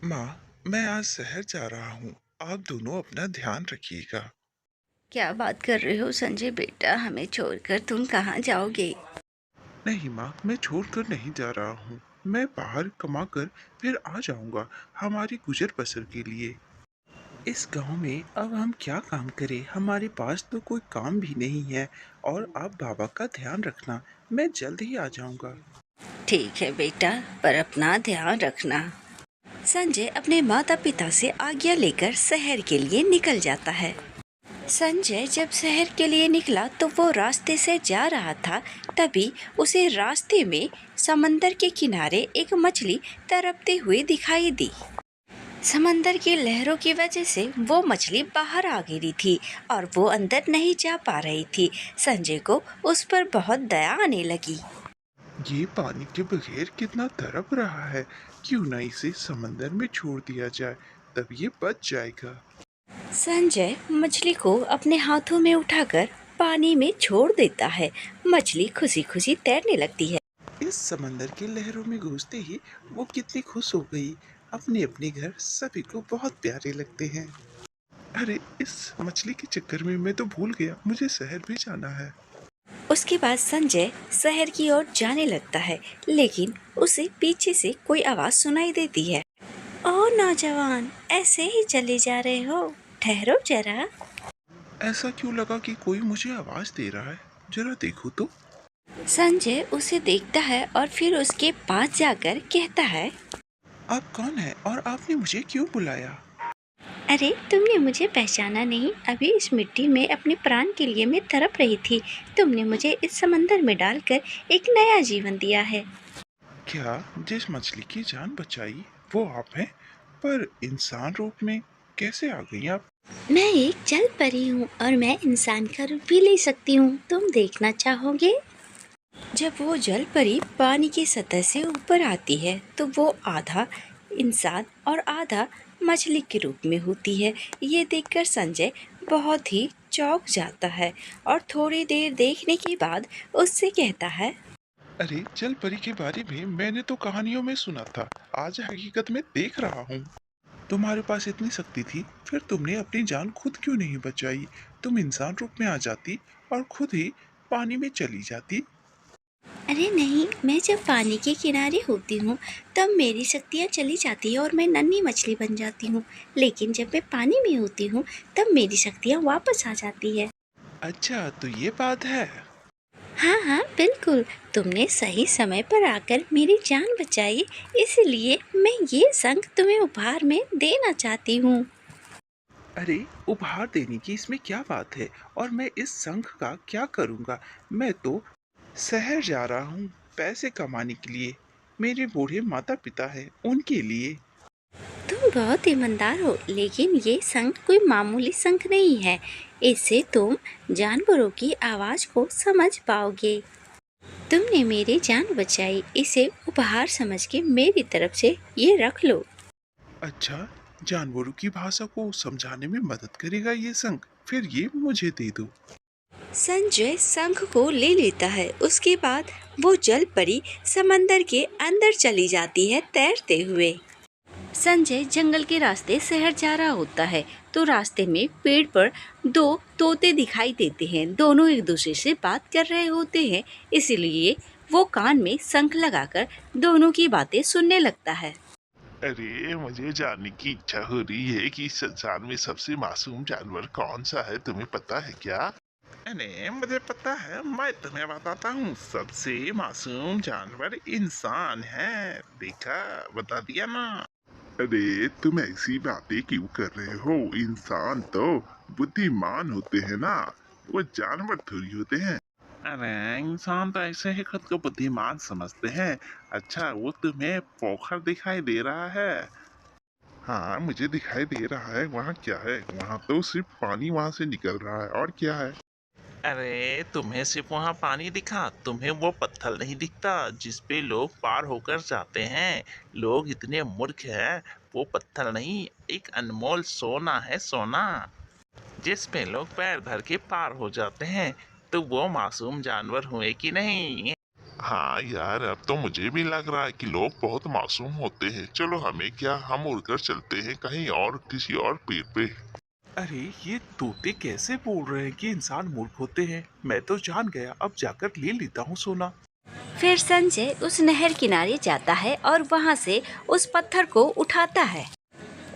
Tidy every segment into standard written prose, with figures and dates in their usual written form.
माँ, मैं आज शहर जा रहा हूँ। आप दोनों अपना ध्यान रखिएगा। क्या बात कर रहे हो संजय बेटा, हमें छोड़कर तुम कहाँ जाओगे? नहीं माँ, मैं छोड़कर नहीं जा रहा हूँ। मैं बाहर कमा कर फिर आ जाऊँगा, हमारी गुजर बसर के लिए। इस गांव में अब हम क्या काम करें? हमारे पास तो कोई काम भी नहीं है। और आप बाबा का ध्यान रखना, मैं जल्द ही आ जाऊँगा। ठीक है बेटा, पर अपना ध्यान रखना। संजय अपने माता पिता से आज्ञा लेकर शहर के लिए निकल जाता है। संजय जब शहर के लिए निकला तो वो रास्ते से जा रहा था। तभी उसे रास्ते में समंदर के किनारे एक मछली तड़पते हुए दिखाई दी। समंदर की लहरों की वजह से वो मछली बाहर आ गिरी थी और वो अंदर नहीं जा पा रही थी। संजय को उस पर बहुत दया आने लगी। ये पानी के बगैर कितना तड़प रहा है। क्यों ना इसे समंदर में छोड़ दिया जाए, तब ये बच जाएगा। संजय मछली को अपने हाथों में उठाकर पानी में छोड़ देता है। मछली खुशी खुशी तैरने लगती है। इस समंदर की लहरों में घुसते ही वो कितनी खुश हो गई। अपने अपने घर सभी को बहुत प्यारे लगते हैं। अरे, इस मछली के चक्कर में मैं तो भूल गया, मुझे शहर भी जाना है। उसके बाद संजय शहर की ओर जाने लगता है, लेकिन उसे पीछे से कोई आवाज सुनाई देती है। ओ नौजवान, ऐसे ही चले जा रहे हो? ठहरो जरा। ऐसा क्यों लगा कि कोई मुझे आवाज दे रहा है? जरा देखो तो। संजय उसे देखता है और फिर उसके पास जाकर कहता है, आप कौन है और आपने मुझे क्यों बुलाया? अरे तुमने मुझे पहचाना नहीं? अभी इस मिट्टी में अपने प्राण के लिए मैं तड़प रही थी। तुमने मुझे इस समंदर में डालकर एक नया जीवन दिया है। क्या जिस मछली की जान बचाई वो आप हैं? पर इंसान रूप में कैसे आ गई आप? मैं एक जल परी हूँ और मैं इंसान का रूप भी ले सकती हूँ। तुम देखना चाहोगे? जब वो जल परी पानी की सतह से ऊपर आती है तो वो आधा इंसान और आधा मछली के रूप में होती है। ये देखकर संजय बहुत ही चौंक जाता है और थोड़ी देर देखने के बाद उससे कहता है, अरे, जल परी के बारे में मैंने तो कहानियों में सुना था, आज हकीकत में देख रहा हूँ। तुम्हारे पास इतनी शक्ति थी, फिर तुमने अपनी जान खुद क्यों नहीं बचाई? तुम इंसान रूप में आ जाती और खुद ही पानी में चली जाती। अरे नहीं, मैं जब पानी के किनारे होती हूँ तब मेरी शक्तियाँ चली जाती है और मैं नन्ही मछली बन जाती हूँ। लेकिन जब मैं पानी में होती हूँ तब मेरी शक्तियाँ वापस आ जाती है। अच्छा, तो ये बात है। हाँ हाँ बिल्कुल, तुमने सही समय पर आकर मेरी जान बचाई, इसलिए मैं ये शंख तुम्हें उपहार में देना चाहती हूँ। अरे, उपहार देने की इसमें क्या बात है? और मैं इस शंख का क्या करूँगा? मैं तो शहर जा रहा हूँ पैसे कमाने के लिए। मेरे बूढ़े माता पिता हैं, उनके लिए। तुम बहुत ईमानदार हो, लेकिन ये शंख कोई मामूली शंख नहीं है। इससे तुम जानवरों की आवाज़ को समझ पाओगे। तुमने मेरी जान बचाई, इसे उपहार समझ के मेरी तरफ से ये रख लो। अच्छा, जानवरों की भाषा को समझाने में मदद करेगा ये शंख? फिर ये मुझे दे दो। संजय शंख को ले लेता है। उसके बाद वो जल परी समंदर के अंदर चली जाती है तैरते हुए। संजय जंगल के रास्ते शहर जा रहा होता है तो रास्ते में पेड़ पर दो तोते दिखाई देते हैं। दोनों एक दूसरे से बात कर रहे होते हैं, इसीलिए वो कान में शंख लगाकर दोनों की बातें सुनने लगता है। अरे, मुझे जानने की इच्छा हो रही है कि इस संसार में सबसे मासूम जानवर कौन सा है, तुम्हें पता है क्या? अरे, मुझे पता है, मैं तुम्हें बताता हूँ। सबसे मासूम जानवर इंसान है। देखा, बता दिया ना। अरे, तुम ऐसी बातें क्यों कर रहे हो? इंसान तो बुद्धिमान होते हैं ना, वो जानवर थोड़ी होते हैं। अरे, इंसान तो ऐसे ही खुद को बुद्धिमान समझते हैं। अच्छा, वो तुम्हें पोखर दिखाई दे रहा है? हाँ, मुझे दिखाई दे रहा है। वहाँ क्या है? वहाँ तो सिर्फ पानी वहाँ से निकल रहा है, और क्या है? अरे, तुम्हें सिर्फ वहाँ पानी दिखा, तुम्हें वो पत्थर नहीं दिखता जिस पे लोग पार होकर जाते हैं? लोग इतने मूर्ख हैं। वो पत्थर नहीं, एक अनमोल सोना है, सोना, जिस पे लोग पैर धर के पार हो जाते हैं। तो वो मासूम जानवर हुए कि नहीं? हाँ यार, अब तो मुझे भी लग रहा है कि लोग बहुत मासूम होते हैं। चलो हमें क्या, हम उड़कर चलते हैं कहीं और, किसी और पेड़ पे। अरे ये तोते कैसे बोल रहे हैं कि इंसान मूर्ख होते हैं। मैं तो जान गया, अब जाकर ले लेता हूँ सोना। फिर संजय उस नहर किनारे जाता है और वहाँ से उस पत्थर को उठाता है।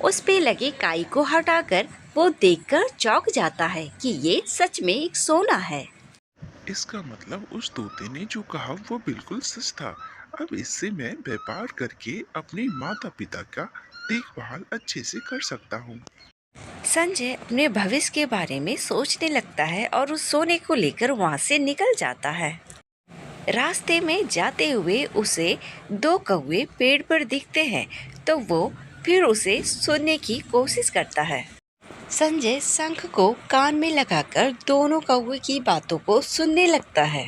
उस पे लगे काई को हटाकर वो देखकर चौंक जाता है कि ये सच में एक सोना है। इसका मतलब उस तोते ने जो कहा वो बिल्कुल सच था। अब इससे मैं व्यापार करके अपने माता पिता का देखभाल अच्छे से कर सकता हूँ। संजय अपने भविष्य के बारे में सोचने लगता है और उस सोने को लेकर वहाँ से निकल जाता है। रास्ते में जाते हुए उसे दो कौवे पेड़ पर दिखते हैं, तो वो फिर उसे सुनने की कोशिश करता है। संजय शंख को कान में लगाकर दोनों कौवे की बातों को सुनने लगता है।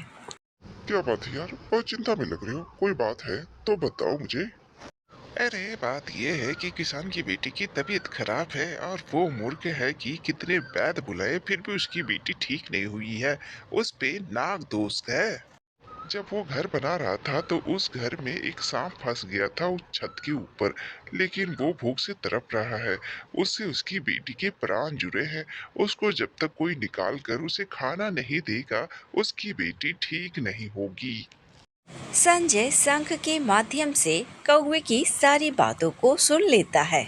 क्या बात है यार, बहुत चिंता में लग रहे हो, कोई बात है तो बताओ मुझे। अरे बात यह है कि किसान की बेटी की तबीयत खराब है और वो मूर्ख है कि कितने वैद्य बुलाए फिर भी उसकी बेटी ठीक नहीं हुई है। उस पे नाग दोष है। जब वो घर बना रहा था तो उस घर में एक सांप फंस गया था उस छत के ऊपर, लेकिन वो भूख से तड़प रहा है। उससे उसकी बेटी के प्राण जुड़े हैं। उसको जब तक कोई निकाल कर उसे खाना नहीं देगा, उसकी बेटी ठीक नहीं होगी। संजय शंख के माध्यम से कौवे की सारी बातों को सुन लेता है।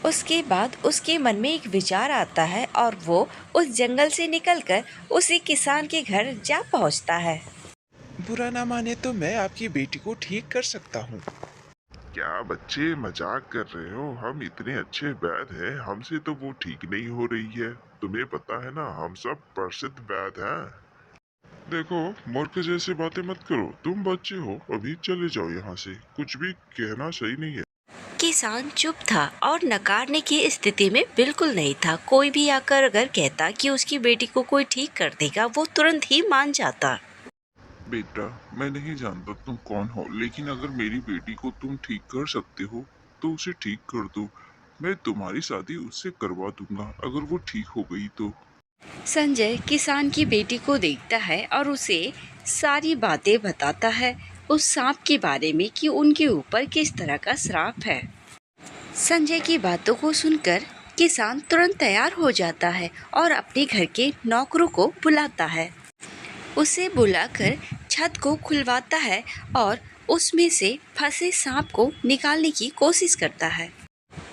उसके बाद उसके मन में एक विचार आता है और वो उस जंगल से निकलकर उसी किसान के घर जा पहुंचता है। बुरा ना माने तो मैं आपकी बेटी को ठीक कर सकता हूँ। क्या बच्चे मजाक कर रहे हो? हम इतने अच्छे वैद्य हैं, हमसे तो वो ठीक नहीं हो रही है। तुम्हें पता है ना, हम सब प्रसिद्ध वैद्य हैं। देखो, मूर्ख जैसे बातें मत करो, तुम बच्चे हो, अभी चले जाओ यहाँ से। कुछ भी कहना सही नहीं है। किसान चुप था और नकारने की स्थिति में बिल्कुल नहीं था। कोई भी आकर अगर कहता कि उसकी बेटी को कोई ठीक कर देगा, वो तुरंत ही मान जाता। बेटा, मैं नहीं जानता तुम कौन हो, लेकिन अगर मेरी बेटी को तुम ठीक कर सकते हो तो उसे ठीक कर दो। मैं तुम्हारी शादी उससे करवा दूंगा अगर वो ठीक हो गई तो। संजय किसान की बेटी को देखता है और उसे सारी बातें बताता है उस सांप के बारे में कि उनके ऊपर किस तरह का श्राप है। संजय की बातों को सुनकर किसान तुरंत तैयार हो जाता है और अपने घर के नौकरों को बुलाता है। उसे बुलाकर छत को खुलवाता है और उसमें से फंसे सांप को निकालने की कोशिश करता है।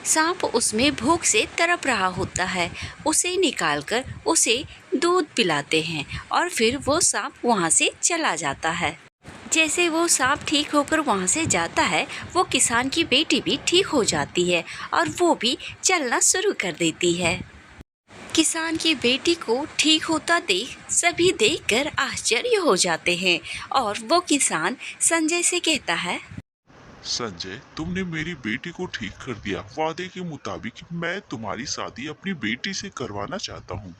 सांप उसमें भूख से तड़प रहा होता है। उसे निकालकर उसे दूध पिलाते हैं और फिर वो सांप वहाँ से चला जाता है। जैसे वो सांप ठीक होकर वहाँ से जाता है, वो किसान की बेटी भी ठीक हो जाती है और वो भी चलना शुरू कर देती है। किसान की बेटी को ठीक होता देख सभी देखकर आश्चर्य हो जाते हैं और वो किसान संजय से कहता है, संजय, तुमने मेरी बेटी को ठीक कर दिया। वादे के मुताबिक मैं तुम्हारी शादी अपनी बेटी से करवाना चाहता हूँ।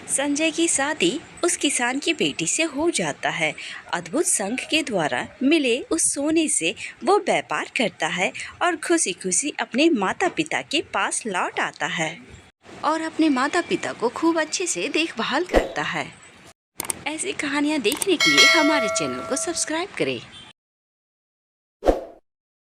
संजय की शादी उस किसान की बेटी से हो जाता है। अद्भुत शंख के द्वारा मिले उस सोने से वो व्यापार करता है और खुशी खुशी अपने माता पिता के पास लौट आता है और अपने माता पिता को खूब अच्छे से देखभाल करता है। ऐसी कहानियाँ देखने के लिए हमारे चैनल को सब्सक्राइब करें।